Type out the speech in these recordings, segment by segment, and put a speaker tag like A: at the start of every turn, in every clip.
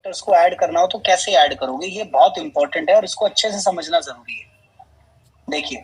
A: Vectors को add करना हो तो कैसे ऐड करोगे, ये बहुत इंपॉर्टेंट है और इसको अच्छे से समझना जरूरी है। देखिए,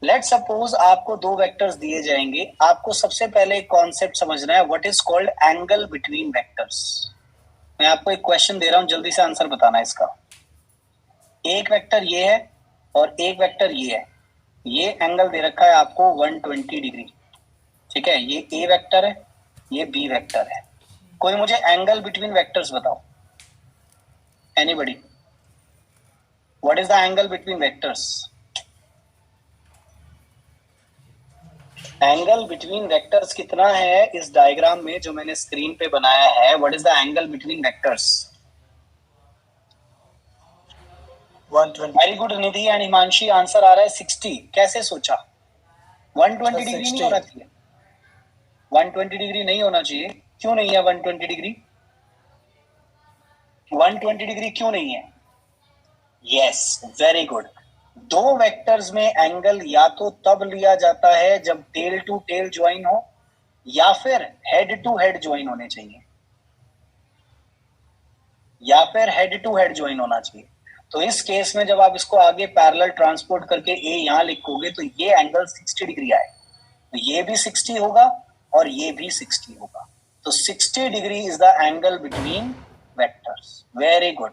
A: लेट सपोज आपको दो वेक्टर्स दिए जाएंगे, आपको सबसे पहले एक कॉन्सेप्ट समझना है, what is called angle between vectors. मैं आपको एक क्वेश्चन दे रहा हूं, जल्दी से आंसर बताना है इसका। एक वेक्टर ये है और एक वेक्टर ये है, ये एंगल दे रखा है आपको 120 डिग्री, ठीक है। ये ए वेक्टर है, ये बी वेक्टर है। कोई मुझे एंगल बिटवीन वेक्टर्स बताओ, anybody, what is the angle between vectors? Angle between vectors कितना है इस डायग्राम में जो मैंने स्क्रीन पे बनाया है, what is the angle between vectors? 120। Very good Nidhi and Himanshi, answer आ रहा है 60। कैसे सोचा? 120 डिग्री नहीं होना चाहिए, 120 डिग्री नहीं होना चाहिए। क्यों नहीं है 120 डिग्री? 120 डिग्री क्यों नहीं है? Yes, very good. दो वेक्टर्स में एंगल या तो तब लिया जाता है जब टेल टू टेल ज्वाइन हो या फिर हेड टू हेड ज्वाइन होने चाहिए, या फिर हेड टू हेड ज्वाइन होना चाहिए। तो इस केस में जब आप इसको आगे पैरेलल ट्रांसपोर्ट करके ए यहां लिखोगे तो ये एंगल 60 डिग्री आए, तो ये भी 60 होगा और ये भी 60 होगा। तो 60 degree is the angle between vectors. Very good,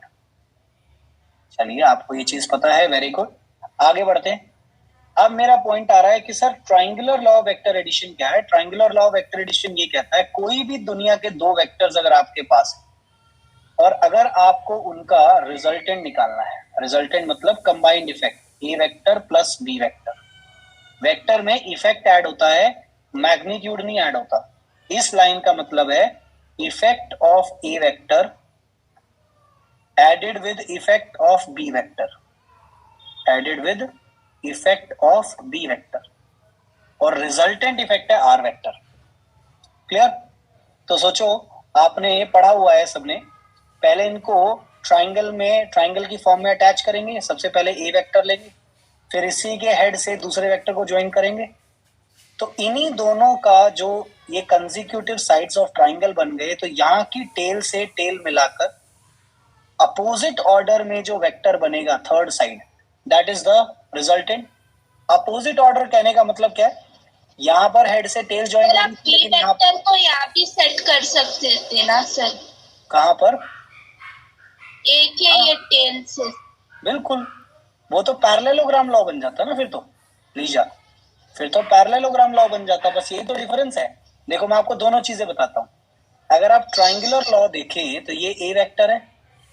A: चलिए आपको ये चीज पता है, वेरी गुड। आगे बढ़ते हैं। अब मेरा पॉइंट आ रहा है कि sir triangular law of vector addition क्या है? Triangular law of vector addition ये कहता है कोई भी दुनिया के दो वेक्टर्स अगर आपके पास है और अगर आपको उनका रिजल्टेंट निकालना है, रिजल्टेंट मतलब combined effect, A vector plus B vector, vector में इफेक्ट ऐड होता है, मैग्नीट्यूड नहीं ऐड होता। इस लाइन का मतलब है effect of A vector added with effect of B vector, added with effect of B vector, और रिजल्टेंट इफेक्ट है आर वेक्टर। क्लियर? तो सोचो, आपने पढ़ा हुआ है सबने, पहले इनको ट्राइंगल में, ट्राइंगल की फॉर्म में अटैच करेंगे। सबसे पहले ए वेक्टर लेंगे, फिर इसी के हेड से दूसरे वेक्टर को ज्वाइन करेंगे। तो इन्हीं दोनों का जो ये कंसेक्यूटिव साइड्स ऑफ ट्राइंगल बन गए, तो यहाँ की टेल से टेल मिलाकर अपोजिट ऑर्डर में जो वेक्टर बनेगा third side, that is the resultant. Opposite order कहने का मतलब क्या है? यहाँ पर हेड से टेल ज्वाइन
B: आप बी वेक्टर को यहाँ भी सेट कर सकते थे ना सर?
A: कहाँ पर?
B: एक है ये टेल से।
A: बिल्कुल, वो तो पैरेललोग्राम लॉ बन जाता ना फिर तो लीजा, फिर तो पैरेललोग्राम लॉ बन जाता। बस यही तो डिफरेंस है। देखो मैं आपको दोनों चीजें बताता हूँ। अगर आप ट्राइंगुलर लॉ देखें तो ये ए वेक्टर है,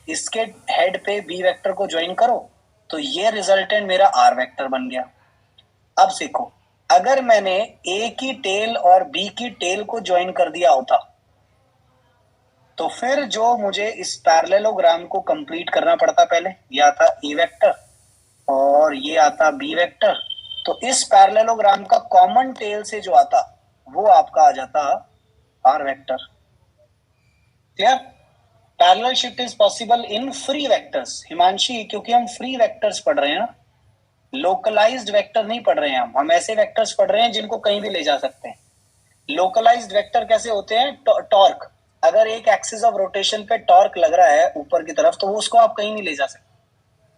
A: इसके हेड पे बी वेक्टर को ज्वाइन करो तो ये रिजल्टेंट मेरा आर वेक्टर बन गया। अब देखो, अगर मैंने ए की टेल और बी की टेल को ज्वाइन कर दिया होता तो फिर जो मुझे इस पैरेललोग्राम को कंप्लीट करना पड़ता, पहले ये आता ए वेक्टर और ये आता बी वेक्टर, तो इस पैरेललोग्राम का कॉमन टेल से जो आता वो आपका आ जाता R vector. Clear? Parallel shift is possible in free vectors. Himanshi, क्योंकि हम फ्री वेक्टर्स पढ़ रहे हैं ना, लोकलाइज्ड वेक्टर नहीं पढ़ रहे हैं हम ऐसे वेक्टर्स पढ़ रहे हैं जिनको कहीं भी ले जा सकते हैं। लोकलाइज्ड वेक्टर कैसे होते हैं? टॉर्क, अगर एक एक्सिस ऑफ रोटेशन पे टॉर्क लग रहा है ऊपर की तरफ तो वो उसको आप कहीं नहीं ले जा सकते,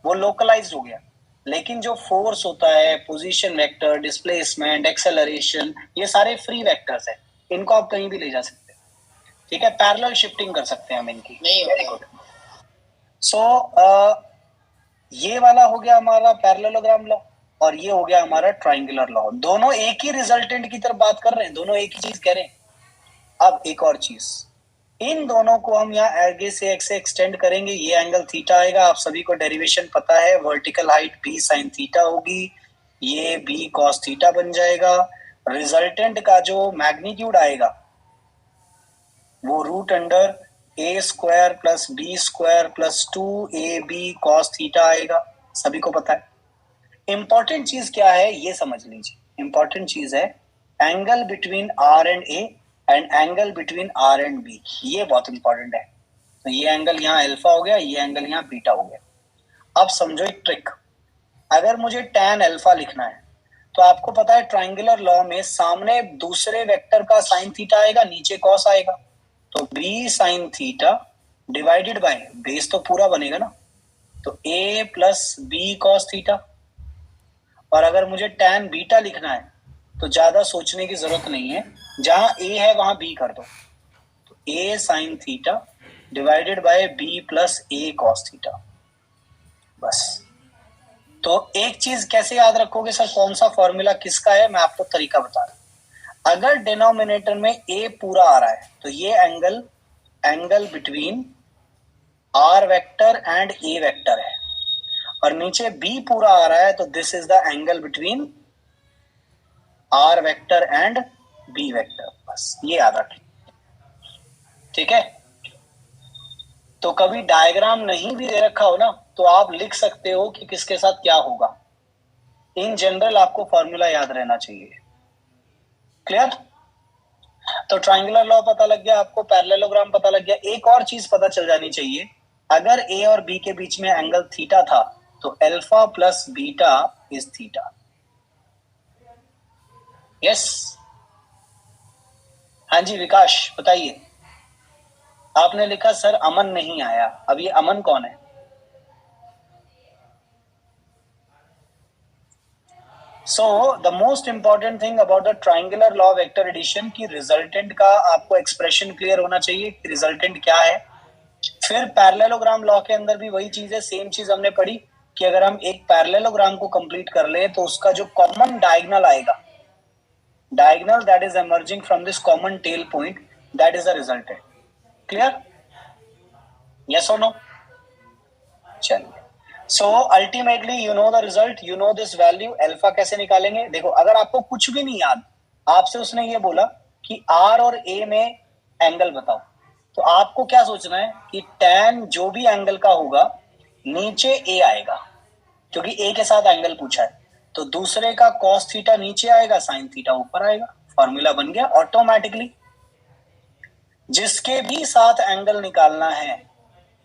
A: वो लोकलाइज्ड हो गया। लेकिन जो फोर्स होता है, पोजीशन वेक्टर, डिस्प्लेसमेंट, एक्सेलरेशन, ये सारे फ्री वेक्टर्स है, इनको आप कहीं भी ले जा सकते हैं। ठीक है, पैरेलल शिफ्टिंग कर सकते हैं हम इनकी। Very good. सो ये वाला हो गया हमारा पैरेललोग्राम लॉ और ये हो गया हमारा ट्राइंगुलर लॉ। दोनों एक ही रिजल्टेंट की तरफ बात कर रहे हैं, दोनों एक ही चीज कह रहे हैं। अब एक और चीज, इन दोनों को हम यहाँ आगे से एक्स से एक्सटेंड करेंगे, ये एंगल थीटा आएगा। आप सभी को डेरिवेशन पता है, vertical height B sine theta होगी, ये बी कॉस थीटा बन जाएगा। रिजल्टेंट का जो मैग्नीट्यूड आएगा वो root under A square plus B square plus 2ab cos theta आएगा, सभी को पता है। इंपॉर्टेंट चीज क्या है ये समझ लीजिए, इंपॉर्टेंट चीज है angle between R and A and angle between R and B, ये बहुत इंपॉर्टेंट है। तो ये एंगल यहाँ अल्फा हो गया, ये एंगल यहाँ बीटा हो गया। अब समझो एक ट्रिक, अगर मुझे tan अल्फा लिखना है तो आपको पता है ट्राइंगुलर लॉ में सामने दूसरे वेक्टर का साइन थीटा आएगा, नीचे कॉस आएगा, तो b sine theta divided by base तो पूरा बनेगा ना, तो a plus B cos theta. और अगर मुझे tan बीटा लिखना है तो ज्यादा सोचने की जरूरत नहीं है, जहां a है वहां b कर दो, तो a sign theta divided bye b plus a cos theta, बस। तो एक चीज कैसे याद रखोगे सर, कौन सा फॉर्मूला किसका है, मैं आपको तरीका बता रहा हूं। अगर डिनोमिनेटर में a पूरा आ रहा है तो ये angle between r vector and a vector है, और नीचे b पूरा आ रहा है तो this is the angle between r vector and b vector, बस ये याद रखें, ठीक है। तो कभी डायग्राम नहीं भी दे रखा हो ना तो आप लिख सकते हो कि किसके साथ क्या होगा। इन जनरल आपको फॉर्मूला याद रहना चाहिए, क्लियर। तो ट्रायंगुलर लॉ पता लग गया आपको, पैरेललोग्राम पता लग गया। एक और चीज पता चल जानी चाहिए, अगर ए और बी के बीच में एंगल थीटा था तो alpha plus beta is theta, yes. हाँ जी विकास बताइए। आपने लिखा सर अमन नहीं आया, अब ये अमन कौन है? So the most important thing about the triangular law of vector addition की रिजल्टेंट का आपको एक्सप्रेशन क्लियर होना चाहिए कि रिजल्टेंट क्या है। फिर पैरेललोग्राम लॉ के अंदर भी वही चीज है, सेम चीज हमने पढ़ी कि अगर हम एक पैरेललोग्राम को कंप्लीट कर ले तो उसका जो कॉमन डायगोनल आएगा, diagonal that is emerging from this common tail point, that is the resultant. Clear, yes और नो? चलिए, so ultimately you know the result, you know this value. Alpha कैसे निकालेंगे? देखो, अगर आपको कुछ भी नहीं याद, आपसे उसने ये बोला कि आर और ए में एंगल बताओ, तो आपको क्या सोचना है कि tan जो भी एंगल का होगा नीचे ए आएगा, क्योंकि ए के साथ एंगल पूछा है, तो दूसरे का cos थीटा नीचे आएगा, sin थीटा ऊपर आएगा। फॉर्मूला बन गया ऑटोमेटिकली। जिसके भी साथ एंगल निकालना है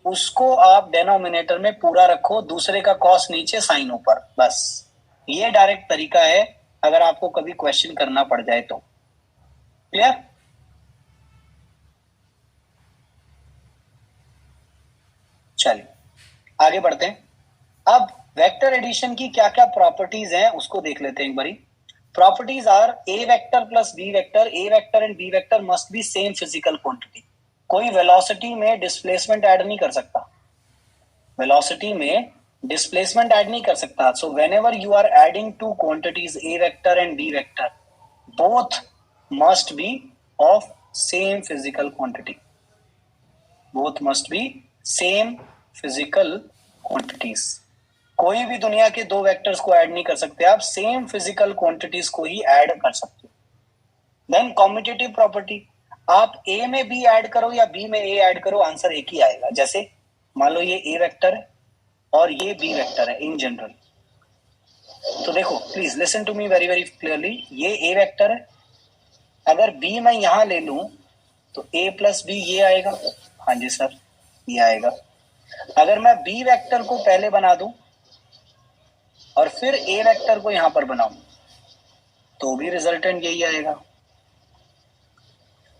A: उसको आप डिनोमिनेटर में पूरा रखो, दूसरे का कॉस नीचे साइन ऊपर, बस। ये डायरेक्ट तरीका है अगर आपको कभी क्वेश्चन करना पड़ जाए तो। क्लियर? चलिए आगे बढ़ते हैं। अब वेक्टर एडिशन की क्या क्या प्रॉपर्टीज हैं उसको देख लेते हैं एक बारी। Properties R A vector plus B vector, A vector and B vector must be same physical quantity. कोई वेलोसिटी में डिस्प्लेसमेंट ऐड नहीं कर सकता, वेलोसिटी में डिस्प्लेसमेंट ऐड नहीं कर सकता। So whenever you are adding two quantities A vector and B vector, both must be of same physical quantity, both must be same physical quantities. कोई भी दुनिया के दो वेक्टर्स को ऐड नहीं कर सकते आप, सेम फिजिकल क्वांटिटीज को ही ऐड कर सकते हो। देन कॉम्यूटेटिव प्रॉपर्टी, आप ए में बी ऐड करो या बी में ए ऐड करो, आंसर एक ही आएगा। जैसे मान लो ये ए वेक्टर है और ये बी वेक्टर है इन जनरल, तो देखो please listen to me very very clearly, ये ए वेक्टर है, अगर बी मैं यहां ले लूं तो ए प्लस बी ये आएगा, हाँ जी सर ये आएगा। अगर मैं बी वेक्टर को पहले बना दूं और फिर ए वेक्टर को यहां पर बनाऊं तो भी रिजल्टेंट यही आएगा।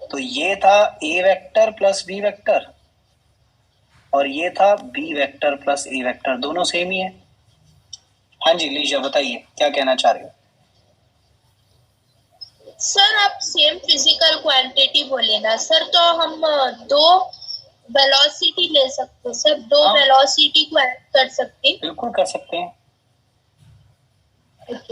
A: तो ये था ए वेक्टर प्लस बी वेक्टर और ये था बी वेक्टर प्लस ए वेक्टर, दोनों सेम ही है। हाँ जी लीजा बताइए क्या कहना चाह रहे हो?
B: सर आप सेम फिजिकल क्वांटिटी बोले ना सर, तो हम दो वेलोसिटी ले सकते हैं सर, दो वेलोसिटी को ऐड कर सकते हैं?
A: बिल्कुल कर सकते हैं,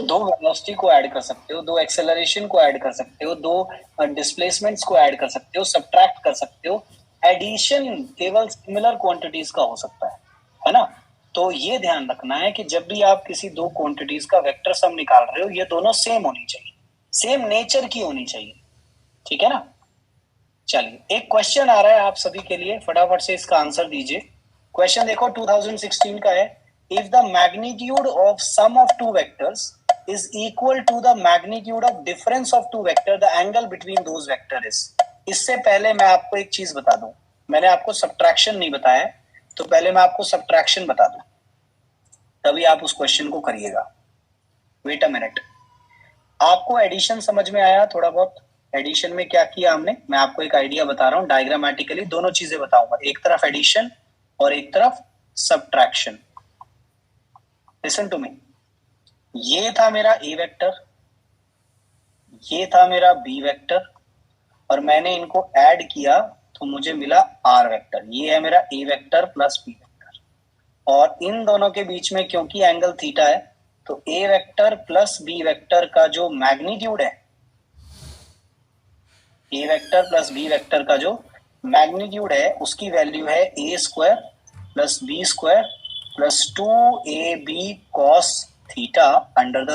A: दो वेलोसिटी को ऐड कर सकते हो, दो एक्सेलरेशन को ऐड कर सकते हो, दो डिस्प्लेसमेंट्स को ऐड कर सकते हो, सब्ट्रैक्ट कर सकते हो। एडिशन केवल सिमिलर क्वांटिटीज का हो सकता है ना। तो ये ध्यान रखना है कि जब भी आप किसी दो क्वांटिटीज का वेक्टर सम निकाल रहे हो, ये दोनों सेम होनी चाहिए, सेम नेचर की होनी चाहिए, ठीक है ना। चलिए एक क्वेश्चन आ रहा है आप सभी के लिए, फटाफट से इसका आंसर दीजिए। क्वेश्चन देखो 2016 का है, if the magnitude of sum of two vectors is equal to the magnitude of difference of two vector, the angle between those vector is। इससे पहले मैं आपको एक चीज बता दूं, मैंने आपको सब्ट्रैक्शन नहीं बताया, तो पहले मैं आपको सब्ट्रैक्शन बता दूं तभी आप उस क्वेश्चन को करिएगा। वेट अ मिनट, आपको एडिशन समझ में आया थोड़ा बहुत? एडिशन में क्या किया हमने, मैं आपको एक आइडिया बता रहा हूँ, डायग्रामेटिकली दोनों चीजें बताऊंगा, एक तरफ एडिशन और एक तरफ सब्ट्रैक्शन। लिसन टू मी, ये था मेरा ए वेक्टर, ये था मेरा बी वेक्टर, और मैंने इनको ऐड किया तो मुझे मिला आर वेक्टर। ये है मेरा ए वेक्टर प्लस बी वेक्टर, और इन दोनों के बीच में क्योंकि एंगल थीटा है, तो A vector plus B vector का जो मैग्नीट्यूड है, A vector plus B vector का जो मैग्नीट्यूड है, उसकी वैल्यू है A square plus B square plus 2ab cos theta under the